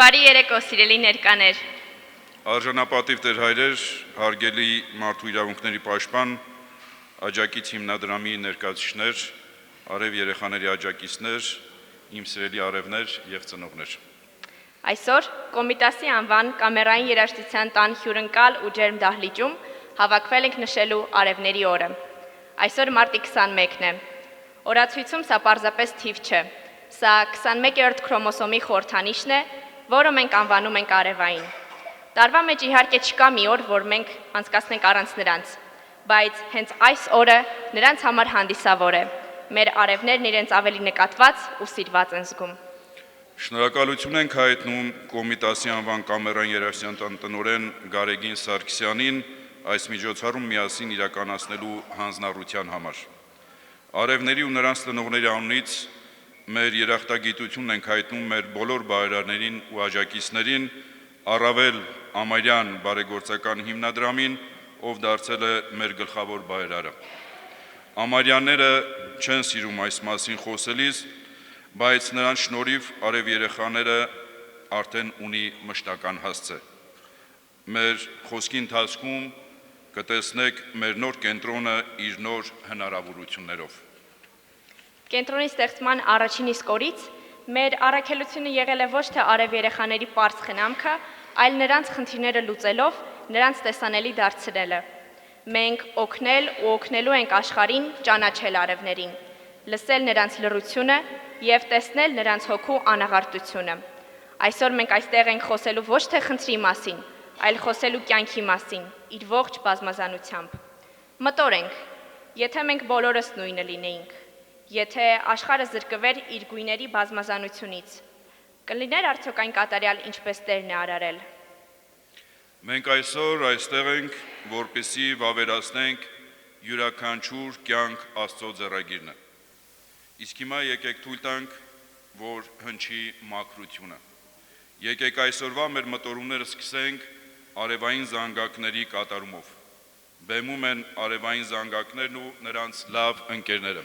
Բարի երեկո, սիրելի ներկաներ։ Արժանապատիվ տեր հայրեր, հարգելի մարդու իրավունքների պաշտպան, աջակից հիմնադրամի ներկայացուցիչներ, արև երեխաների աջակիցներ, իմ սիրելի արևներ եւ ծնողներ։ Այսօր Կոմիտասի անվան կամերային երաժշտության տան հյուրընկալ ու ջերմ դահլիճում հավաքվել ենք նշելու արևների օրը։ Այսօր մարտի 21-ն է։ Օրացույցում սա պարզապես թիվ չէ։ Սա 21-րդ քրոմոսոմի խորհրդանիշն է, որը մենք անվանում ենք արևային։ Տարվա մեջ իհարկե չկա մի օր, որ մենք անցկացնենք առանց նրանց, բայց հենց այս օրը նրանց համար հանդիսավոր է։ Մեր արևներն իրենց ավելի նկատված ու սիրված են զգում։ Շնորհակալություն ենք հայտնում Կոմիտասի անվան կամերային երաժշտության տան տնօրեն Գարեգին Սարգսյանին այս միջոցառում միասին իրականացնելու հանձնառության համար։ Արևների ու նրանց տնօրների անունից մեր երախտագիտությունն ենք հայտնում մեր բոլոր բարերարներին ու աջակիցներին, առավել Ամարյան բարեգործական հիմնադրամին, ով դարձել է մեր գլխավոր բարերարը։ Ամարյանները չեն սիրում այս մասին խոսելիս, բայց նրանց շնորհիվ արև երեխաները արդեն ունի մշտական հասցե։ Մեր խոսքի ընթացքում կտեսնեք մեր նոր կենտրոնը իր նոր հնարավորություններով։ Կենտրոնի ստեղծման առաջին իսկ օրից մեր առաքելությունը եղել է ոչ թե արև երեխաների պարզ խնամքը, այլ նրանց խնդիրները լուծելով, նրանց տեսանելի դարձնելը։ Մենք օգնել ու օգնելու ենք աշխարհին ճանաչել արևներին, լսել նրանց լռությունը եւ տեսնել նրանց հոգու անաղարտությունը։ Այսօր մենք այստեղ ենք խոսելու ոչ թե խնդրի մասին, այլ խոսելու կյանքի մասին, իր ողջ բազմազանությամբ։ Մտորենք, եթե մենք բոլորս նույնը լինեինք, եթե աշխարհը զրկվեր իր գույների բազմազանությունից, կլիներ արդյոք այն կատարյալ, ինչպես Տերն է արարել։ Մենք այսօր այստեղ ենք, որպեսզի վավերացնենք յուրաքանչյուր կյանք Աստծո ձեռագիրն է։ Իսկ հիմա եկեք թույլ տանք, որ հնչի մաքրությունը։ Եկեք այսօրվա մեր մտորումները սկսենք արևային զանգակների կատարումով։ Բեմում են արևային զանգակներն ու նրանց լավ ընկերները։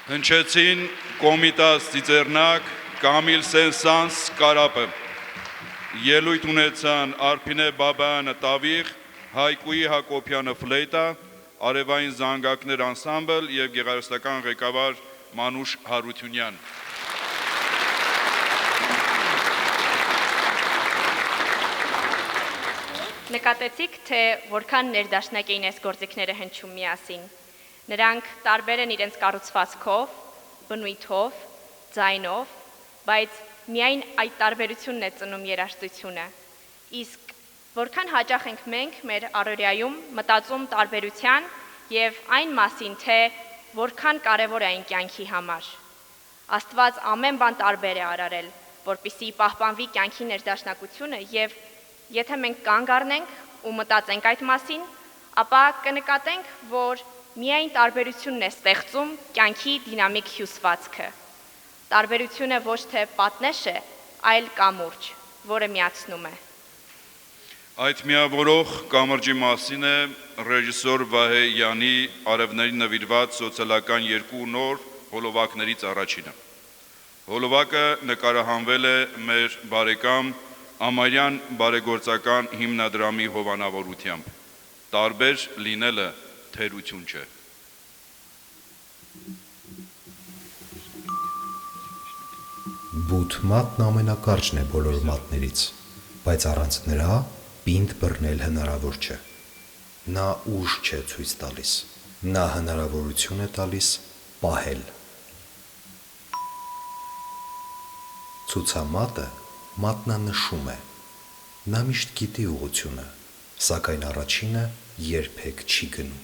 Հնչեցին Կոմիտաս Ծիծեռնակ, Կամիլ Սենսանս Կարապը, ելույթ ունեցան Արփինե Բաբայանը տավիղ, Հայկուի Հակոբյանը ֆլեյտա, Արևային զանգակներ անսամբլ եւ գեղարվեստական ղեկավար Մանուշ Հարությունյան։ Նկատեցիք, թե որքան ներդաշնակ էին այս գործիքները հնչում միասին։ Նրանք տարբեր են իրենց կառուցվածքով, բնույթով, ձայնով, բայց միայն այդ տարբերությունն է ծնում երաժշտությունը։ Իսկ որքան հաճախ ենք մենք մեր առօրյայում մտածում տարբերության եւ այն մասին, թե որքան կարևոր է այն կյանքի համար։ Աստված ամեն բան տարբեր է արարել, որպեսզի պահպանվի կյանքի ներդաշնակությունը եւ եթե մենք կանգ առնենք ու մտածենք այդ մասին, ապա կնկատենք, որ միայն տարբերությունն է ստեղծում կյանքի դինամիկ հյուսվածքը։ Տարբերությունը ոչ թե պատնեշ է, այլ կամուրջ, որը միացնում է։ Այդ միավորող կամրջի մասին է ռեժիսոր Վահե Յանի արևների նվիրված սոցիալական երկու նոր հոլովակներից առաջինը։ Հոլովակը նկարահանվել է մեր բարեկամ Ամարյան բարեգործական հիմնադրամի հովանավորությամբ։ Տարբեր լինելը թերություն չէ։ Բութ մատն ամենակարճն է բոլոր մատներից, բայց առանց նրա պինդ բռնել հնարավոր չէ։ Նա ուժ չէ ցույց տալիս, նա հնարավորություն է տալիս պահել։ Ցուցամատը մատնանշում է, նա միշտ գիտի ուղղությունը, սակայն առաջինը երբեք չի գնում։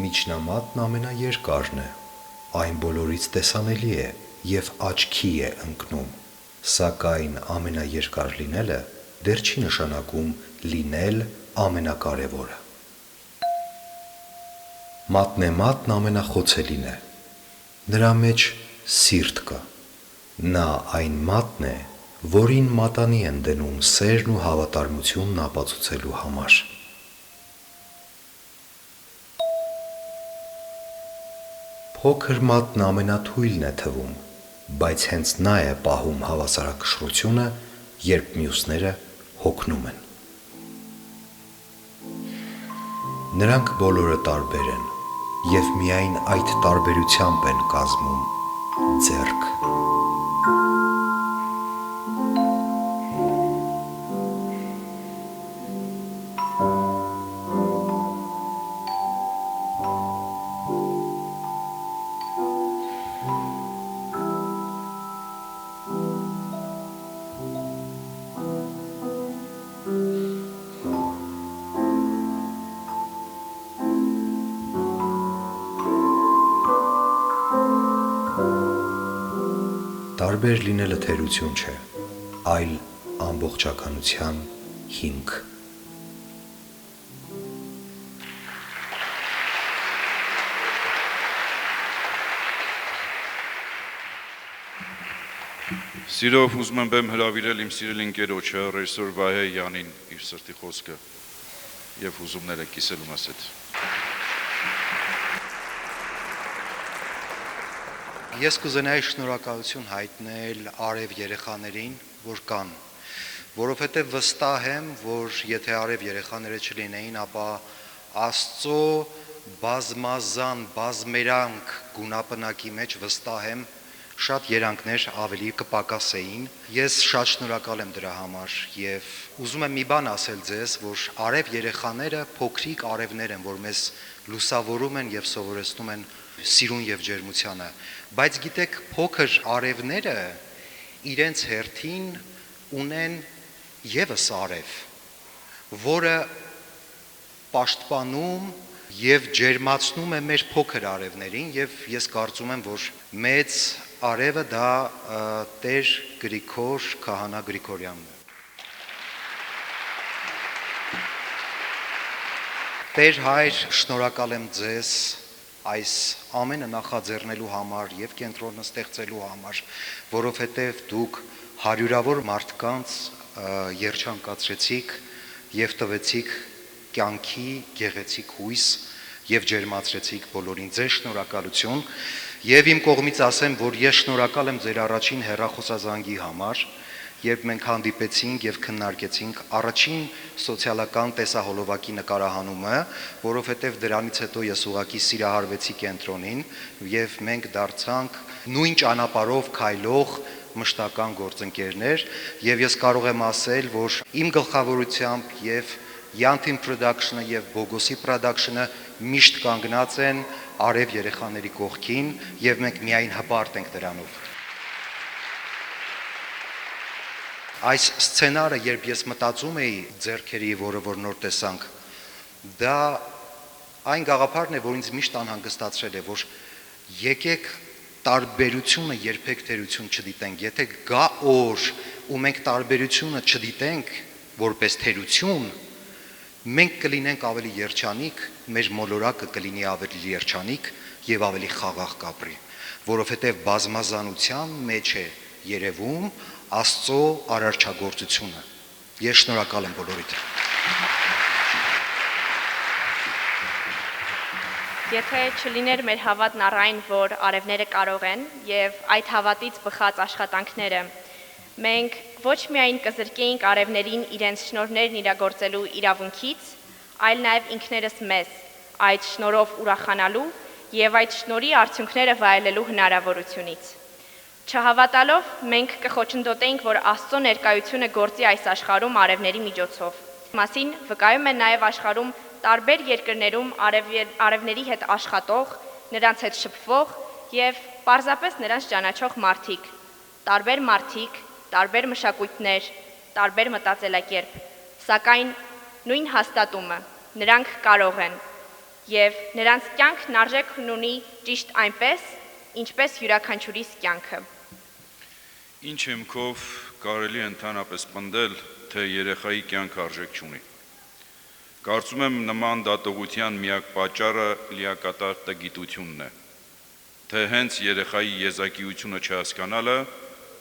Միջնամատն ամենաերկարն է, այն բոլորից տեսանելի է և աչքի է ընկնում, սակայն ամենաերկար լինելը դեռ չի նշանակում լինել ամենակարևորը։ Մատնեմատն ամենախոցելին է, նրա մեջ սիրտ կա, նա այն մատն է, որին մատանի են դնում սերն ու հավատարմությունն ապացուցելու համար։ Փոքր մատն ամենաթույլն է թվում, բայց հենց նա է պահում հավասարակշռությունը, երբ մյուսները հոգնում են։ Նրանք բոլորը տարբեր են, և միայն այդ տարբերությամբ են կազմում ձեռք։ Տարբեր լինելը թերություն չէ, այլ ամբողջականության հիմք։ Սիրով ուզում եմ բեմ հրավիրել իմ սիրելի ընկերոջը, ռեժիսոր Վահե Յանին իր սրտի խոսքը եւ ուզումները կիսելու մաս հետ։ Ես կուզենայի շնորհակալություն հայտնել արև երեխաներին, որ կան, որովհետև վստահ եմ, որ եթե արև երեխաները չլինեին, ապա Աստծո բազմազան, բազմերանք գունապնակի մեջ վստահ եմ, շատ երանքներ ավելի կպակասեին։ Ես շատ շնորհակալ եմ դրա համար եւ ուզում եմ մի բան ասել ձեզ, որ արև երեխաները փոքրիկ արևներ են, որ մեզ լուսավորում են եւ սովորեցնում են սիրուն եւ ջերմությանը, բայց գիտեք, փոքր արևները իրենց հերթին ունեն եւս արև, որը պաշտպանում եւ ջերմացնում է մեր փոքր արևներին եւ ես կարծում եմ, որ մեծ արևը դա Տեր Գրիգոր Քահանա Գրիգորյանն է։ Տեր հայր, շնորհակալ եմ ձեզ այս ամենը նախաձեռնելու համար եւ կենտրոնը ստեղծելու համար, որովհետեւ դուք հարյուրավոր մարդկանց երջանկացրեցիք եւ տվեցիք կյանքի գեղեցիկ հույս եւ ջերմացրեցիք բոլորին, ձեր շնորհակալություն, եւ իմ կողմից ասեմ, որ ես շնորհակալ եմ ձեր առաջին հեռախոսազանգի համար, երբ մենք հանդիպեցինք եւ քննարկեցինք առաջին սոցիալական տեսահոլովակի նկարահանումը, որովհետեւ դրանից հետո ես ուղղակի սիրահարվեցի կենտրոնին եւ մենք դարձանք նույն ճանապարհով քայլող մշտական գործընկերներ եւ ես կարող եմ ասել, որ իմ գլխավորությամբ եւ Yantin Production-ը եւ Bogos-ի Production-ը միշտ կանգնած են արև երեխաների կողքին եւ մենք միայն հպարտ ենք դրանով։ Այս սցենարը, երբ ես մտածում էի ձեռքերի, որ նոր տեսանք, դա այն գաղափարն է, որ ինձ միշտ անհանգստացրել է, որ եկեք տարբերությունը երբեք թերություն չդիտենք, եթե գա օր, ու մենք տարբերությունը չդիտենք որպես թերություն, մենք կլինենք ավելի երջանիկ, մեր մոլորակը կլինի ավելի երջանիկ եւ ավելի խաղաղ կապրի, որովհետեւ բազմազանության մեջ է երևում Աստծո արարչագործությունը։ Ես շնորհակալ եմ բոլորիդ։ Եթե չլիներ մեր հավատն առ այն, որ արևները կարող են եւ այդ հավատից բխած աշխատանքները, մենք ոչ միայն կզրկեինք արևներին իրենց շնորհներն իրագործելու իրավունքից, այլ նաեւ ինքներս մեզ այդ շնորհով ուրախանալու եւ այդ շնորհի արդյունքները վայելելու հնարավորությունից։ Չհավատալով մենք կխոչընդոտեինք, որ Աստծո ներկայությունը գործի այս աշխարհում արևների միջոցով։ Մասին վկայում են նաև աշխարհում տարբեր երկրներում արևների հետ աշխատող, նրանց հետ շփվող եւ պարզապես նրանց ճանաչող մարդիկ, տարբեր մշակույթներ, տարբեր մտածելակերպ, սակայն նույն հաստատումը, նրանք կարող են եւ նրանց կյանքն արժեք ունի ճիշտ այնպես, ինչպես յուրաքանչյուրիս կյանքը։ Ինչ հիմքով կարելի է ընդհանրապես պնդել, թե երեխայի կյանքը արժեք չունի։ Կարծում եմ նման դատողության միակ պատճառը լիակատար տգիտությունն է, թե հենց երեխայի եզակիությունը չհասկանալը,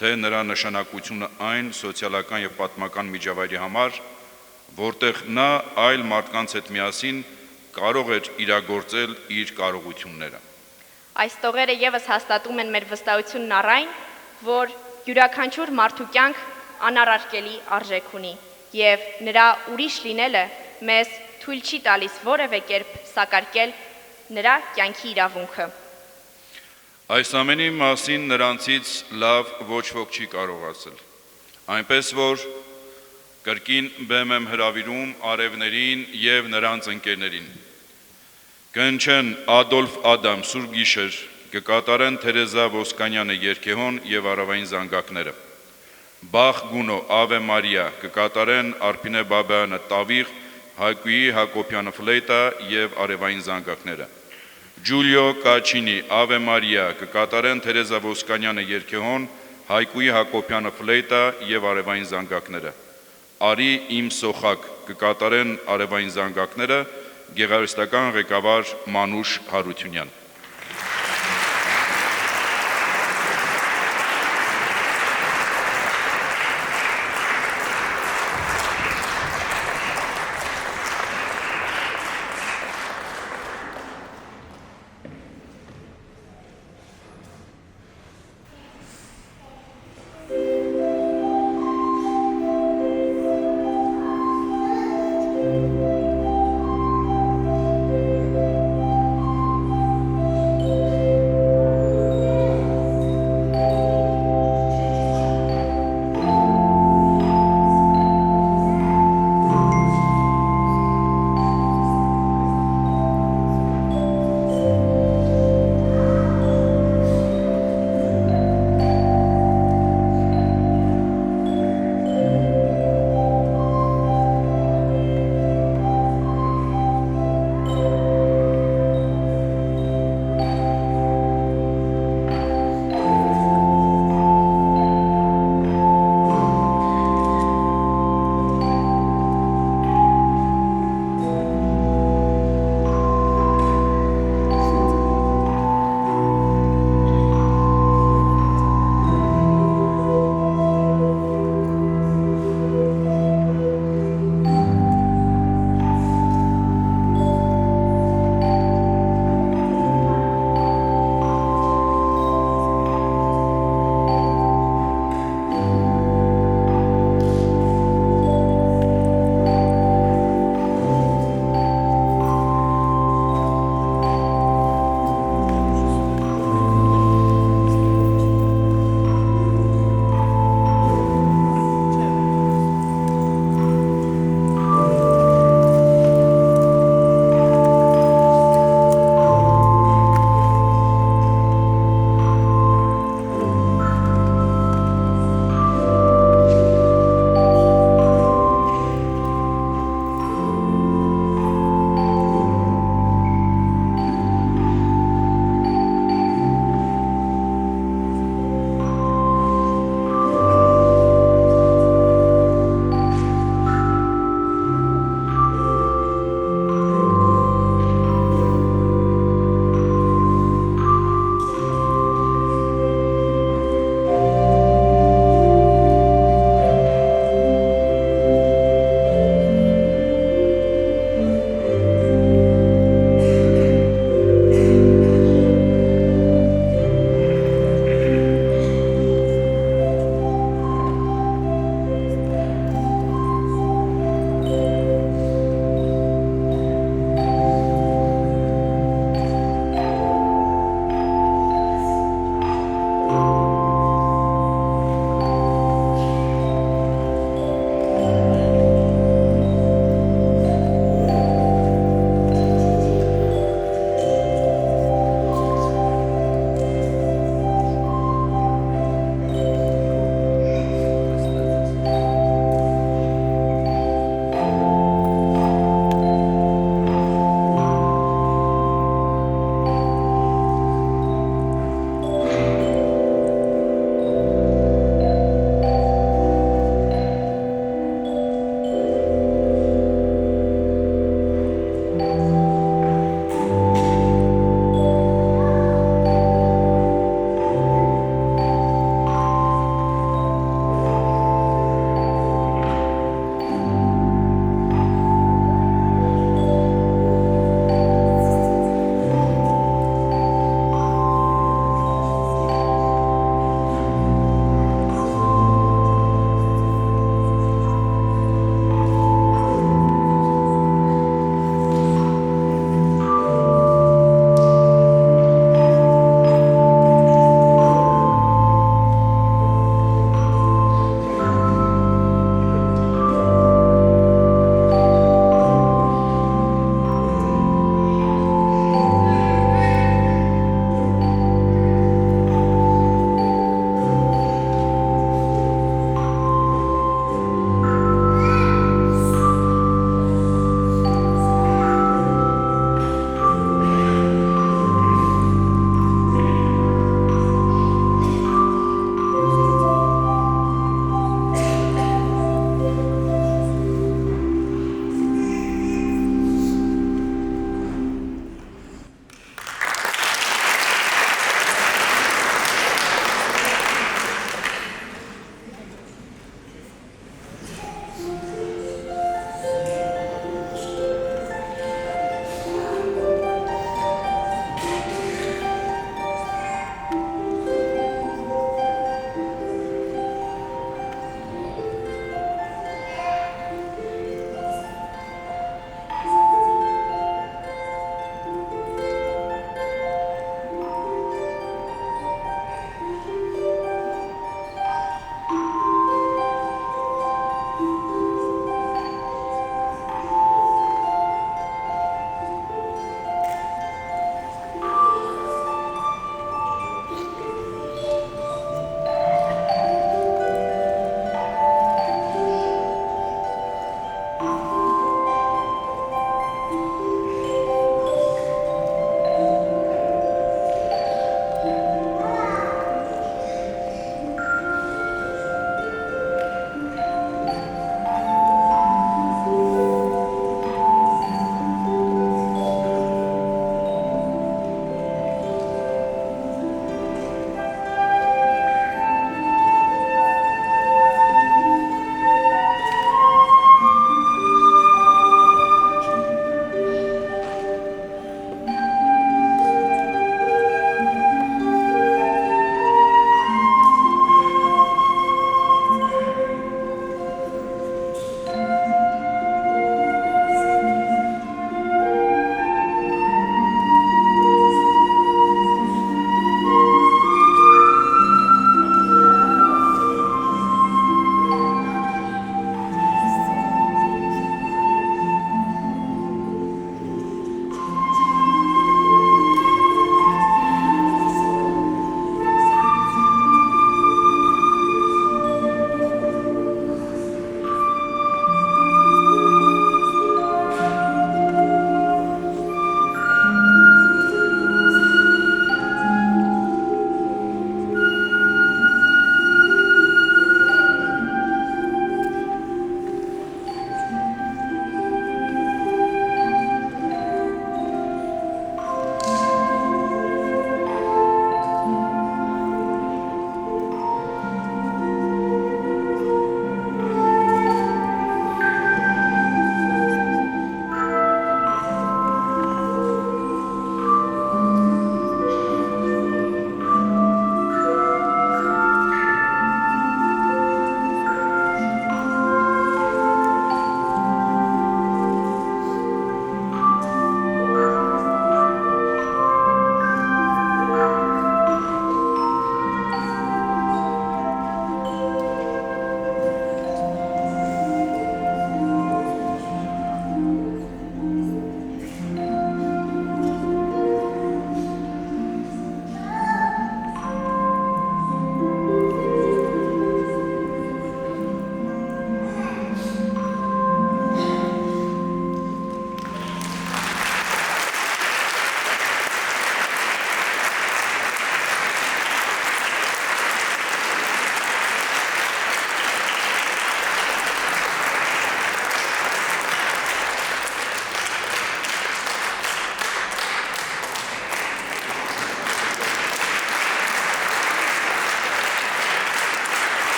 թե նրա նշանակությունը այն սոցիալական եւ պատմական միջավայրի համար, որտեղ նա այլ մարդկանց հետ միասին կարող էր իրագործել իր կարողությունները։ Այս տողերը եւս հաստատում են մեր վստահությունն առ այն, որ յուրաքանչյուր մարդու կյանք անառարկելի արժեք ունի եւ նրա ուրիշ լինելը մեզ թույլ չի տալիս որևէ կերպ սակարկել նրա կյանքի իրավունքը։ Այս ամենի մասին նրանցից լավ ոչ ոք չի կարող ասել։ Այնպես որ կրկին բեմ եմ հրավիրում արևներին եւ նրանց ընկերներին։ Կնչեն Ադոլֆ Ադամ Սուրբ գիշեր, կկատարեն Թերեզա Ոսկանյանը երգեհոն եւ արավային զանգակները։ Բախ Գունո Ave Maria կկատարեն Արփինե Բաբայանը տավիղ, Հայկուի Հակոբյանը ֆլեյտա եւ արևային զանգակները։ Ջուլիո Կաչինի Ave Maria կկատարեն Թերեզա Ոսկանյանը երգեհոն, Հայկուի Հակոբյանը ֆլեյտա եւ արևային զանգակները։ Արի իմ սոխակ կկատարեն արևային զանգակները, գեղարվեստական ղեկավար Մանուշ Հարությունյան։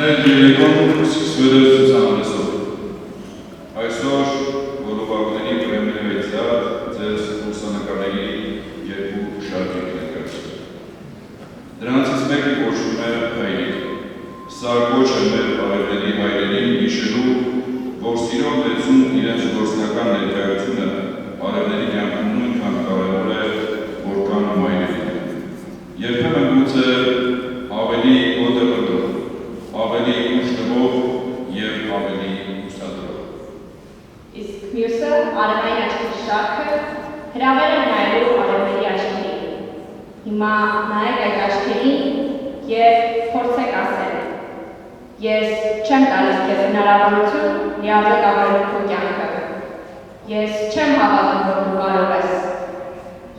Մեր երեկոն սկսվել է ցուցահանդեսով։ Այսօր գոլովակների պրեմիերայցիա ձեզ լուսանկարների երկու շարք եք ներկայացնում։ Դրանցից մեկը կոչվում է հայրիկ։ Սա կոչ է մեր արևների հայրերին հիշելու, որ սիրով լեցուն իրենց գործնական ներկայությունը արևների կյանքում նույնքան կարևոր է, որքան մայրերին։ Երբեմն գուցե ավելի ոտևորող, ավելի ուշտվող և ավելի ուստադրող։ Իսկ մյուսը արևային աչքերի շարքը հրավեր է նայելու արևների աչքերին։ Հիմա նայեք այդ աչքերին և փորձեք ասել. Ես չեմ տալիս քեզ հնարավորություն լիարժեք ապրել քո կյանքը։ Ես չեմ հավատում, որ դու կարող ես։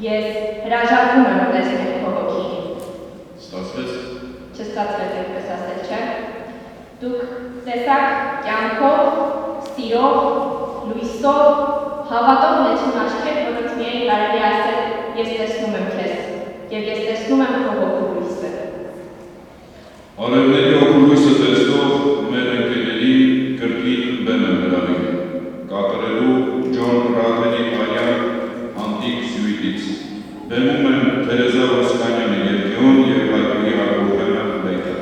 Ես հրաժարվում եմ տեսնել քո հոգին։ Ստացվեց։ Չստացվեց այդպես ասել, չէ՞։ Դուք տեսաք կյանքով, սիրով, լույսով, հավատով լեցուն աչքեր, որոնց միայն կարելի ասել ես տեսնում եմ քեզ, և ես տեսնում եմ քո հոգու լույսը։ Արևների հոգու լույսը տեսնող մեր ընկերների կրկին բեմ եմ հրավիրում, կատարելու Ջոն Ռադվելի արյան անտիկ սյուիտից։ Բեմում են Թերեզա Ոսկանյանը երգիոն և Հայկուի Հակոբյանը լեյտա։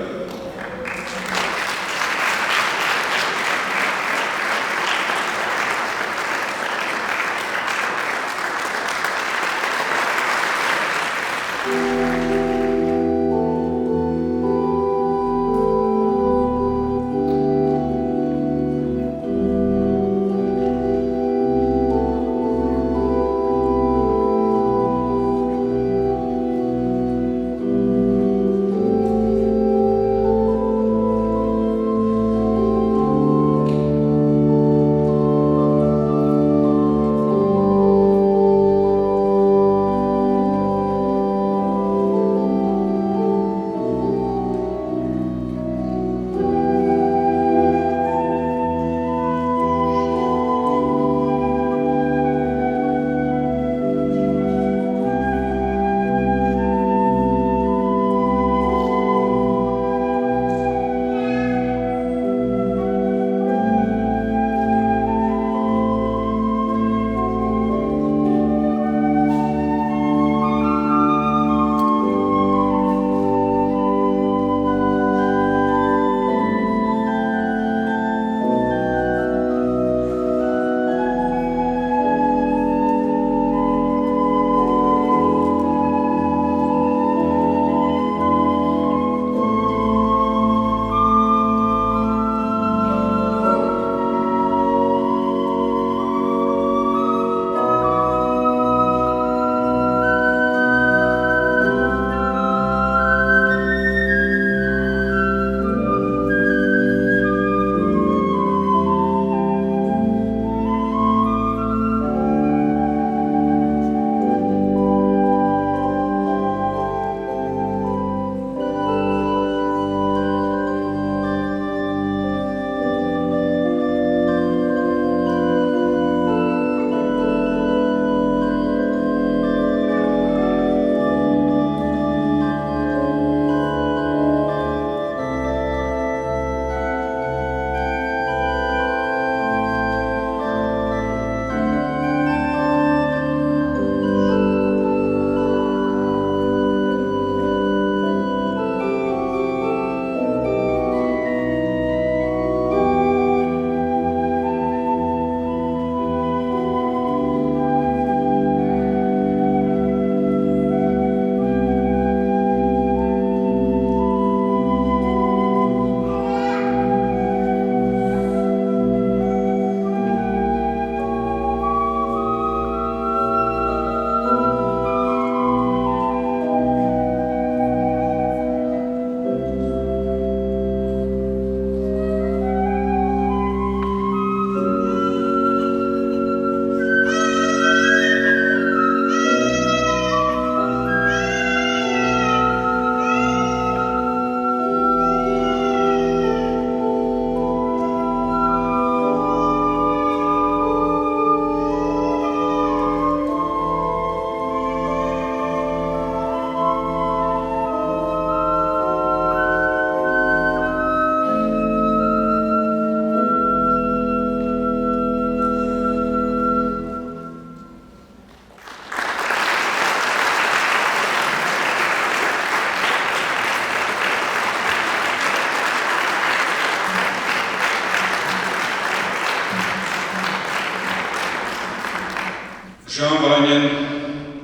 Ժան Վանյան,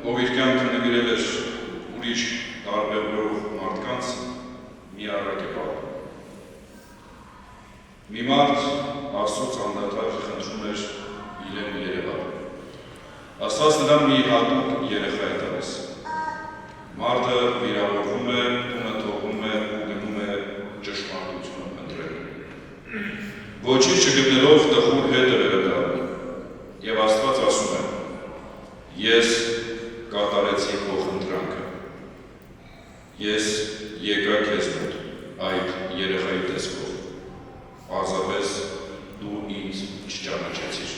ով իր կյանքը նվիրել էր ուրիշ տարբերվող մարդկանց, մի առակ է պահում։ Մի մարդ Աստծուց անդադար խնդրում էր իրեն Երևան։ Աստված նրան մի հատուկ երեխա է տալիս։ Մարդը վիրավորվում է, տունը թողնում է ու գնում է ճշմարտությունը ընտրելու։ Ոչինչ չգտնելով տխուր հետ է վերադառնում։ Եվ Աստված ասում է. Ես կատարեցի քո խնդրանքը։ Ես եկա քեզ մոտ այդ երեխայի տեսքով։ Պարզապես դու ինձ չճանաչեցիր։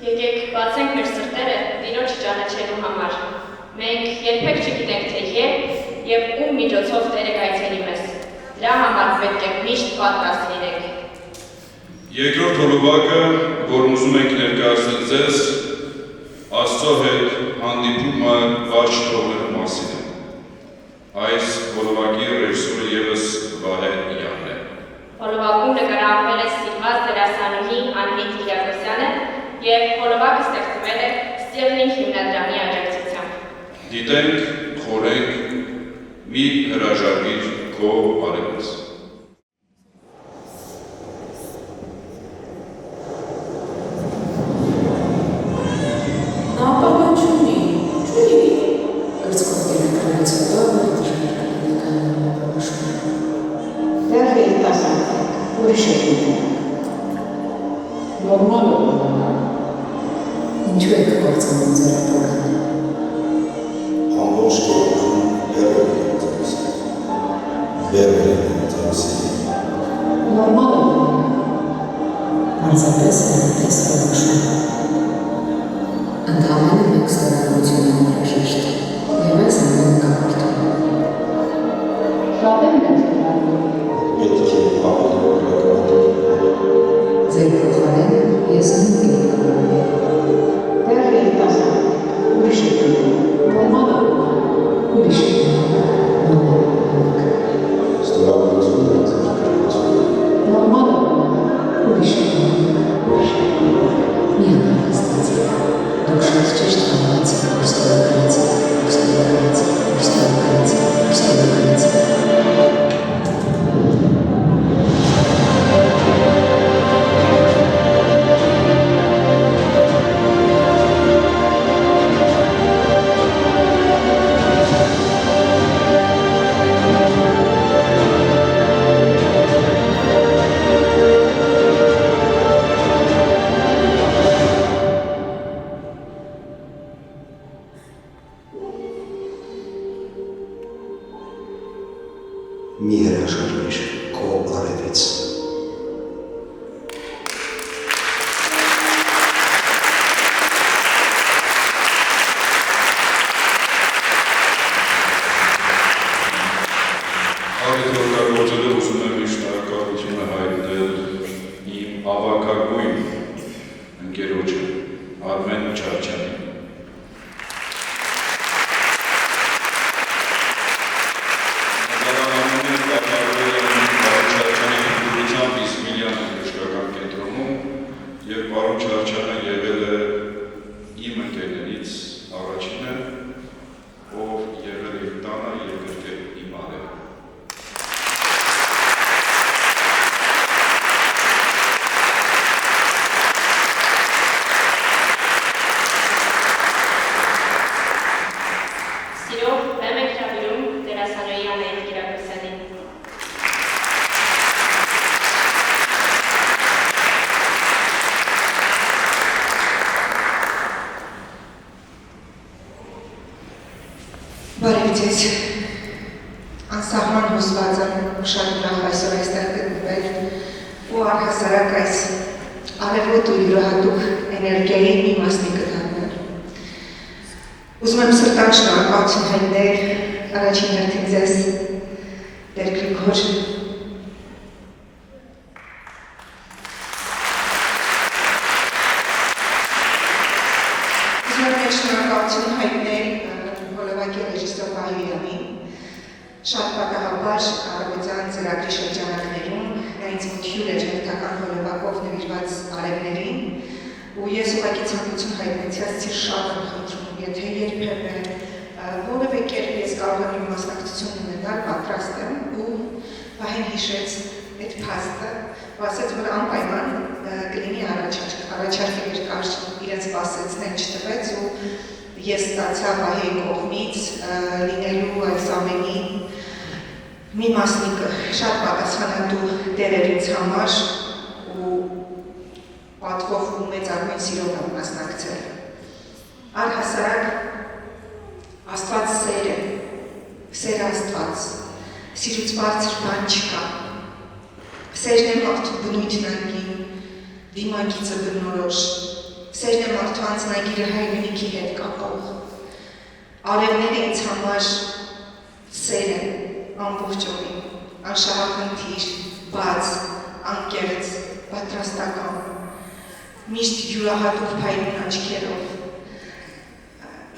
Եկեք բացենք մեր սրտերը Տիրոջ ճանաչելու համար։ Մենք երբեք չգիտենք թե եւ ում միջոցով Տերը կայցելի մեզ։ Դրա համար պետք է միշտ պատրաստ լինենք։ Երկրորդ հոլովակը, որն ուզում ենք ներկայացնել ձեզ, Աստծո հետ հանդիպումը ողջ թողնելու մասին է։ Այս հոլովակի ռեժիսորը ևս Վահե Իրանն է։ Հոլովակում նկարահանվել է սիրված դերասանուհի Անհիտ Կիրակոսյանը եւ հոլովակը ստեղծվել է Ստերլինգ հիմնադրամի աջակցությամբ։ Դիտենք, խորենք, մի հրաժարվիր քո արևից։ Ինչու եք կործանում ձեր ապագան։ Ամբողջ կողքում բերել եմ ձեզ։ Նորմալ է։ Պարզապես այնպես որոշում։ Ընդհանրապես մեկ ստորագրություն անհրաժեշտ եւ այս ամենը կապարտում։ Շատ եմ ներկայանում։ Պետք է ապահովել։ Ձեր փոխարեն ես նույնիսկ Մի հրաժարվիր քո արևից։ Արտօրգործելով ուզում եմ իր շնորհակալությունը հայտնել իմ ավագագույն ընկերոջը Արմեն Չարչյանին։ Եվ պարոն Չարչյանը եղել է իմ ընկերներից առաջինը, ով եղել է տանը և գրկել իմ արևը։ Սիրով բեմ եք հրավիրում դերասանուհի Անահիտ Կիրակոսյանին։ Բարև ձեզ, անսահման հուսված եմ շատ ուրախ այսօր այստեղ գտնվել ու առհասարակ այս արևոտ ու յուրահատուկ էներգիայի մի մասնիկը դառնել։ Ուզում եմ սրտան շնորհակալություն հայտնել առաջին հերթին ձեզ, Տեր Գրիգոր, ուզում եմ շնորհակալություն հայտնել հոլովակի ռեժիսոր Վահե Իրանին, շատ պատահաբար առավոտյան ծրագրի շրջանակներում նա ինձ մոտ հյուր էր հերթական հոլովակով նվիրված արևներին ու ես ուղղակի ուղղակի ցանկություն հայտնեցիած ցիր շատ եմ խնդրում, եթե երբևէ որևէ կերպ ես կարող եմ մասնակցություն ունենալ, պատրաստ եմ ու Վահեն հիշեց այդ փաստը, ու ասաց, որ անպայման կլինի առաջարկը երկար իրենց բասեցնել չտվեց ու ես ստացա Վահեի կողմից լինելու այս ամենի մի մասնիկը շատ պատասխանատու դերեր ինձ համար ու պատվով ու մեծարմեն սիրով եմ մասնակցել։ Առհասարակ Աստված սեր է, սեր Աստված, սիրուց բարձր բան չկա։ Սերն է մարդու բնույթն անգին, դիմագիծը բնորոշ, սերն է մարդու անձնագիրը հայրենիքի հետ կապող։ Արևները ինձ համար սեր է, ամբողջովին, անշահախնդիր, բաց, անկեղծ, պատրաստական, միշտ յուրահատուկ փայլուն աչքերով։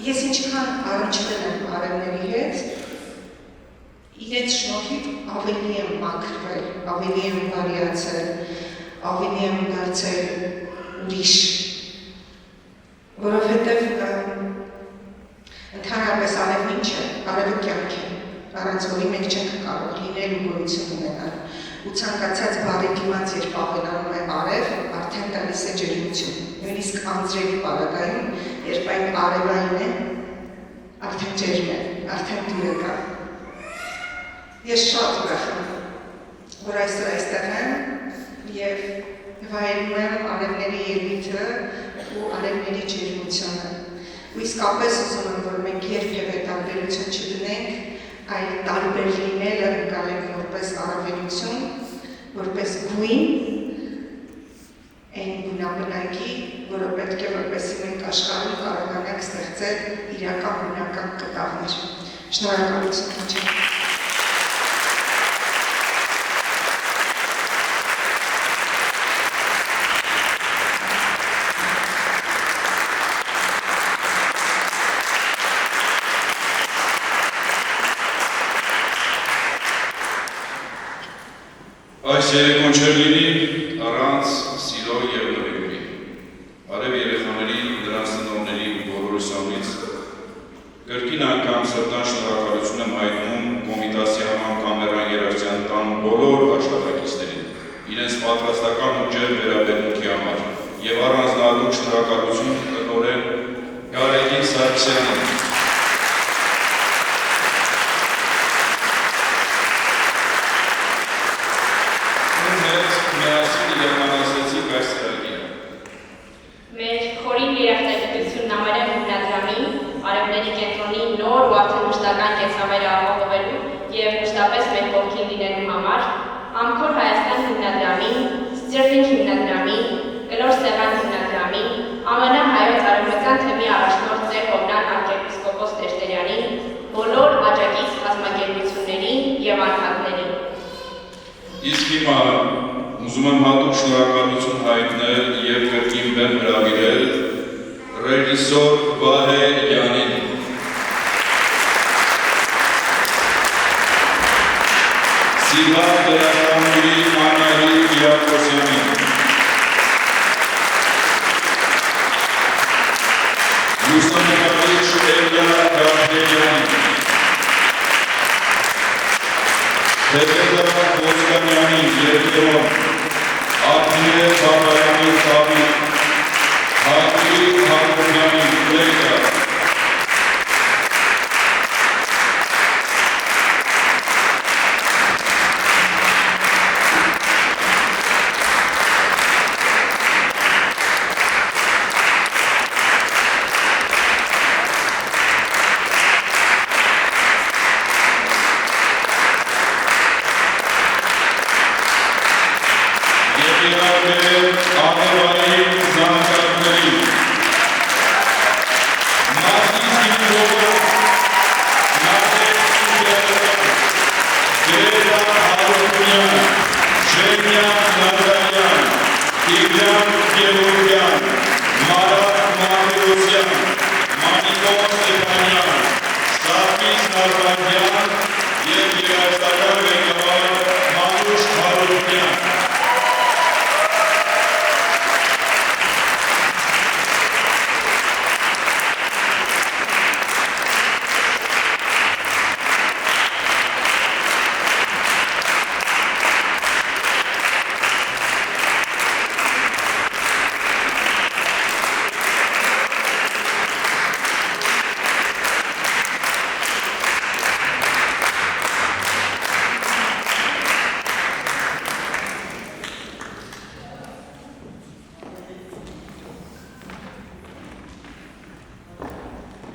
Ես ինչքան առնչվել եմ արևների հետ, իրենց շնորհիվ ավելի եմ մաքրվել, ավելի եմ բարիացել, ավելի եմ դարձել ուրիշ, որովհետև ընդհանրապես արևն ինչ է, արևը կյանք է, առանց որի մենք չենք կարող լինել ու գոյություն ունենալ, ու ցանկացած բառի դիմաց երբ ավելանում է արև, արդեն տալիս է ջերմություն, նույնիսկ անձրևի պարագայում, երբ այն արևային է, արդեն ջերմ է, արդեն դուր կա։ Ես շատ ուրախ եմ, որ այսօր այստեղ եմ և վայելում եմ արևների ելույթը ու արևների ջերմությունը։ Ու իսկապես ուզում եմ, որ մենք երբևէ տարբերություն չդնենք, այլ տարբեր լինելը ընկալենք որպես առավելություն, որպես գույն, այն բնաբնակի, որը պետք է որպեսզի մենք աշխարհում կարողանանք ստեղծել իրական բնական կտավներ։ Շնորհակալություն քիչ։ Այս երեկոն չէր լինի առանց սիրո և նվիրումի։ Արև երեխաների, նրանց ծնողների ու բոլորիս անունից կրկին անգամ սրտան շնորհակալություն եմ հայտնում Կոմիտասի Համան Կամերան Երաշտյան տան բոլոր աշխատակիցներին, իրենց պատրաստական ուժեղ վերաբերմունքի համար և առանձնահատուկ շնորհակալություն տնօրեն Գարեգին Սարգսյանին։ Մեր խորին երախտագիտությունն ամենայն հիմնադրամին, արևների կենտրոնի նոր ու արդեն մշտական կեցավերը ապահովելու և մշտապես մեր կողքին լինելու համար, Ամքոր Հայաստան հիմնադրամին, Սթիրլինգ հիմնադրամին, Կլոր Սևան հիմնադրամին, ԱՄՆ հայոց արևմտյան թեմի առաջնորդ Տեր Հովնան arczepiskopos Տերտերյանին, բոլոր աջակից կազմակերպություններին և անդամներին։ Իսկ հիմա ուզում եմ հատուկ շնորհակալություն հայտնել և կրկին բեմ հրավիրել ռեժիսոր Վահե Յանին։ Սիրված դերասանուհի Անահիտ Կիրակոսյանին։ Լուսանկարիչ Էլիա Գաբրելյանին։ Տեգեդա Ոսկանյանին երկերոն, Արտինե Բաբայանին Սավի, Հակի Հակոբյանին Լեյկա,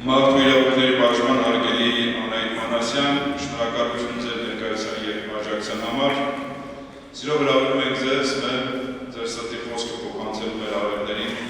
Մարդու իրավունքների պաշտպան հարգելի Անահիտ Մանասյան, շնորհակալություն ձեր ներկայության եւ աջակցության համար։ Սիրով հրավիրում ենք ձեզ ձեր սրտի խոսքը փոխանցելու մեր ավերներին։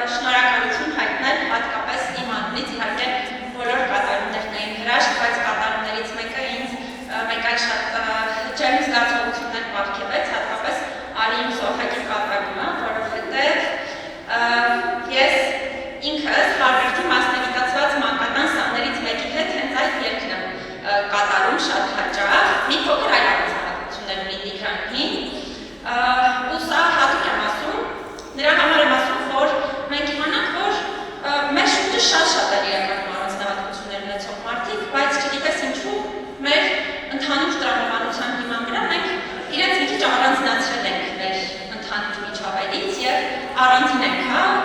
Շնորհակալություն հայտնել հատկապես իմ անունից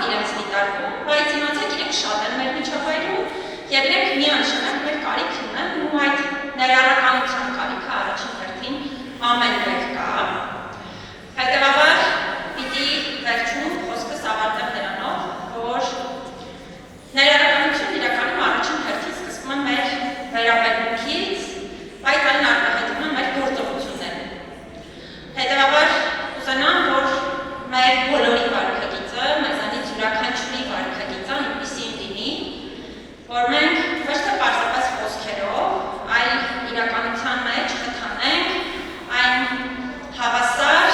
իրենց դիտարկում, բայց իմացեք իրենք շատ են մեր միջավայրում եւ իրենք միանշանակ մեր կարիք ունեն ու այդ ներառականության կարիքը առաջին հերթին ամեն մեկ կա։ Հետևաբար պիտի վերջում խոսքս ավարտեմ նրանով, որ ներառականություն իրականում առաջին հերթին սկսվում է մեր վերաբերմունքից, բայց այն արտահայտվում է մեր գործողություններում։ Հետևաբար ուզենամ, որ մեր բոլորի վարքագիծը, մեզանից յուրաքանչյուրի վարքագիծը այնպիսին լինի, որ մենք ոչ թե պարզապես խոսքերով, այլ իրականության մեջ խթանենք այն հավասար,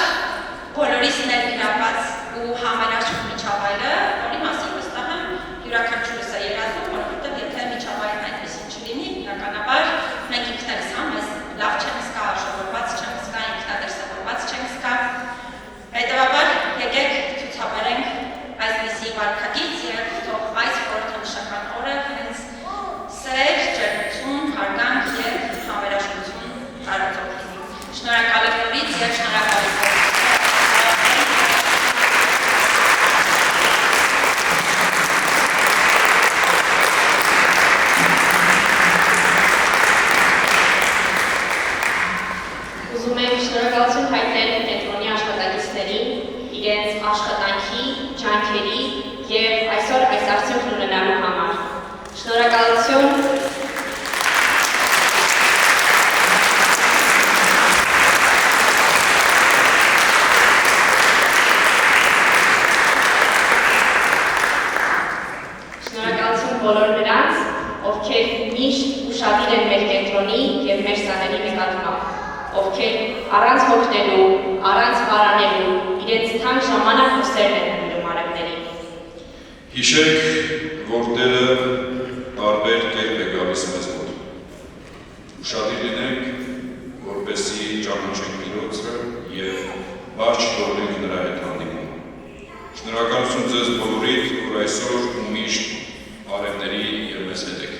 բոլորիս ներգրավված ու համերաշխ միջավայրը, որի մասին վստահ եմ յուրաքանչյուրս է երազում, որովհետև եթե միջավայրն այդպիսին չլինի, բնականաբար մենք ինքներս մեզ լավ չենք զգա, արժևորված չենք զգա, ինքնադրսևորված չենք զգա։ Հետևաբար եկեք ցուցաբերենք այսպիսի վարքագիծ եւ թող այս խորհրդանշական օրը հենց սեր, ջերմություն, հարգանք եւ համերաշխություն տարածող լինի։ Շնորհակալ եմ նորից եւ շնորհակալ եմ։ Ուզում եմ շնորհակալություն հայտնել կենտրոնի աշխատակիցներին, իրենց աշխատանքի, ջանքերի եւ այսօր այս արդյունքն ունենալու համար։ Շնորհակալություն բոլոր նրանց, ովքեր միշտ ուշադիր են մեր կենտրոնի եւ մեր սաների նկատմամբ, ովքեր առանց հոգնելու, առանց վարանելու, իրենց թանկ ժամանակ ու սերն են նվիրում արևներին։ Հիշեք, որ Տերը տարբեր կերպ է գալիս մեզ մոտ։ Ուշադիր լինենք, որպեսզի ճանաչենք Տիրոջը եւ բաց չթողնենք նրա հետ հանդիպում։ Շնորհակալություն ձեզ բոլորիդ, որ այսօր ու միշտ արևների եւ մեզ հետ եք։